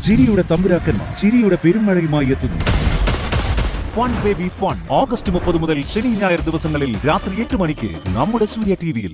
ചിരിയുടെ തമ്പുരാക്കന്മാർ ചിരിയുടെ പെരുമഴയുമായി എത്തുന്നു. ഫൺ ബേബി ഫൺ ഓഗസ്റ്റ് 30 മുതൽ ശനി ഞായർ ദിവസങ്ങളിൽ രാത്രി 8 മണിക്ക് നമ്മുടെ സൂര്യ ടിവിയിൽ.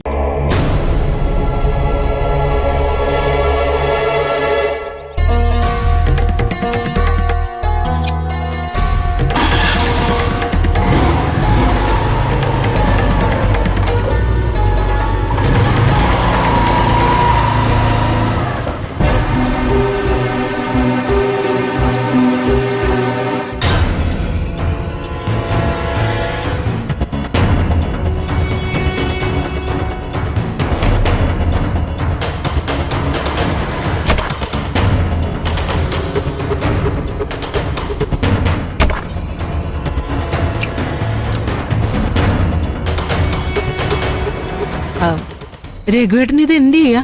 രഘുവേട്ടൻ ഇത് എന്ത് ചെയ്യാ?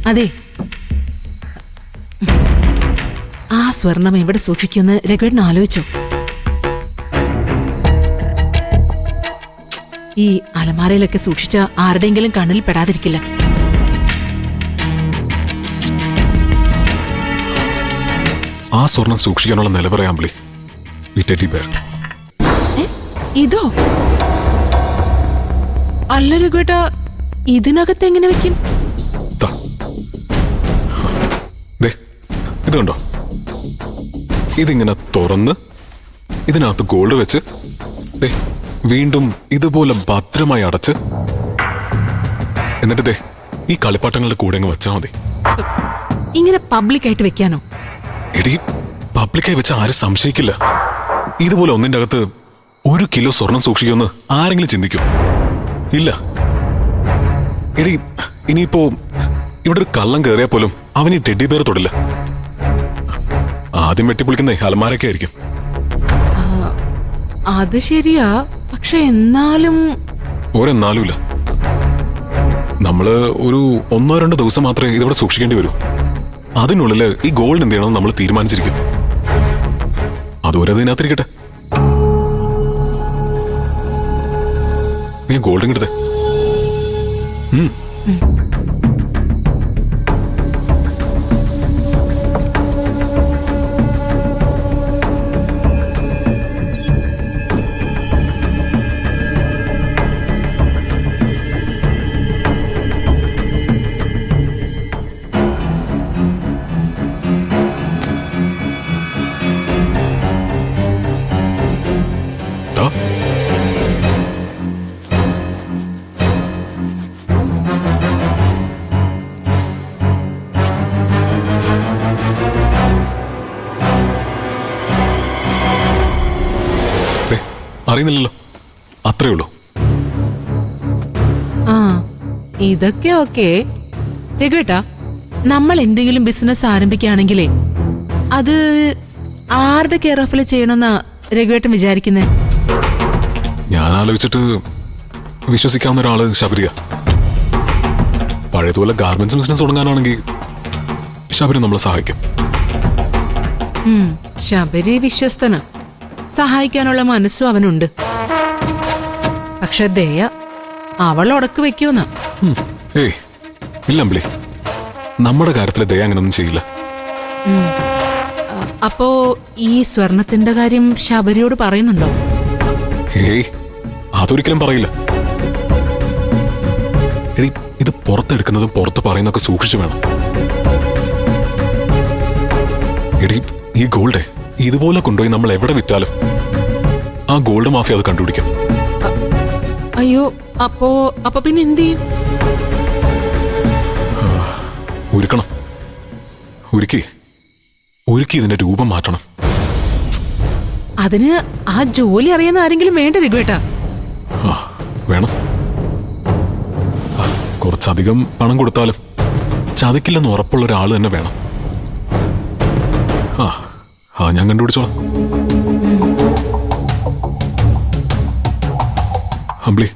അതെ, ആ സ്വർണം എവിടെ സൂക്ഷിക്കുമെന്ന് രഘുവേട്ടൻ ആലോചിച്ചോ? ഈ അലമാരയിലൊക്കെ സൂക്ഷിച്ച ആരുടെയെങ്കിലും കണ്ണിൽ പെടാതിരിക്കില്ല. ആ സ്വർണം സൂക്ഷിക്കാനുള്ള നില പറയാം അമ്പിളി. ഇതോ? അല്ല രഘുവേട്ട, ഇതിനകത്ത് എങ്ങനെ വെക്കും? ഇത് കണ്ടോ? ഇതിങ്ങനെ തുറന്ന് ഇതിനകത്ത് ഗോൾഡ് വെച്ച് വീണ്ടും ഇതുപോലെ ഭദ്രമായി അടച്ച് എന്നിട്ട് ഈ കളിപ്പാട്ടങ്ങളുടെ കൂടെ അങ്ങ് വെച്ചാൽ മതി. ഇങ്ങനെ പബ്ലിക്കായിട്ട് വെക്കാനോ? എടി, പബ്ലിക്കായി വെച്ച ആരും സംശയിക്കില്ല. ഇതുപോലെ ഒന്നിന്റെ അകത്ത് 1 കിലോ സ്വർണം സൂക്ഷിക്കുമെന്ന് ആരെങ്കിലും ചിന്തിക്കും? ഇല്ല. എടി, ഇനിയിപ്പോ ഇവിടെ ഒരു കള്ളം കയറിയാൽ പോലും അവൻ ഈ ടെഡി ബെയർ തൊടില്ല. ആദ്യം വെട്ടിപ്പൊളിക്കുന്ന അലമാരൊക്കെ ആയിരിക്കും. അത് ശരിയാ, പക്ഷെ എന്നാലും ഒരെന്നാലുമില്ല. നമ്മള് ഒരു 1-2 ദിവസം മാത്രമേ ഇതിവിടെ സൂക്ഷിക്കേണ്ടി വരൂ. അതിനുള്ളില് ഈ ഗോൾഡ് എന്ത് ചെയ്യണമെന്ന് നമ്മൾ തീരുമാനിച്ചിരിക്കും. അതുവരെ അതിനകത്തിരിക്കട്ടെ. നീ ഗോൾഡ് ഇങ്ങെടുത്തേ. അറിയുന്നില്ലല്ലോ, അത്രേ ഉള്ളൂ. ആ, ഇതൊക്കെ ഓക്കെ രഘുവേട്ടാ. നമ്മൾ എന്തെങ്കിലും ബിസിനസ് ആരംഭിക്കുകയാണെങ്കിലേ അത് ആരുടെ കെയർ ഓഫിൽ ചെയ്യണമെന്നാ രഘുവേട്ടൻ വിചാരിക്കുന്നേ? ഞാൻ ആലോചിച്ചിട്ട് വിശ്വസിക്കാവുന്ന ഒരാള് ശബരിയ. പഴയതുപോലെ ഗാർമെന്റ്സ് ബിസിനസ് തുടങ്ങാനാണെങ്കിൽ ശബരി നമ്മളെ സഹായിക്കും. ശബരി വിശ്വസ്തന, സഹായിക്കാനുള്ള മനസ്സും അവനുണ്ട്. പക്ഷെ ദയ അവൾ ഉടക്ക് വെക്കൂന്ന. ഏയ് ഇല്ല അമ്പിളി, നമ്മുടെ കാര്യത്തില് ദയ അങ്ങനൊന്നും ചെയ്യില്ല. അപ്പോ ഈ സ്വർണത്തിന്റെ കാര്യം ശബരിയോട് പറയുന്നുണ്ടോ? ഏയ്, അതൊരിക്കലും പറയില്ല. എടി, ഇത് പുറത്തെടുക്കുന്നതും പുറത്ത് പറയുന്നതൊക്കെ സൂക്ഷിച്ചു വേണം. എടി, ഈ ഗോൾഡ് ഇതുപോലെ കൊണ്ടുപോയി നമ്മൾ എവിടെ വിറ്റാലും ആ ഗോൾഡ് മാഫിയ അത് കണ്ടുപിടിക്കും. അയ്യോ, അപ്പൊ പിന്നെ എന്ത് ചെയ്യും? ഉരുക്കണം. ഉരുക്കി ഇതിന്റെ രൂപം മാറ്റണം. അതിന് ആ ജോലി അറിയുന്ന ആരെങ്കിലും വേണ്ട രഘുവേട്ടാ? വേണം. കുറച്ചധികം പണം കൊടുത്താലും ചതിക്കില്ലെന്ന് ഉറപ്പുള്ള ഒരാൾ തന്നെ വേണം. ഞാൻ കണ്ടുപിടിച്ചോളാം. അമ്പിളി,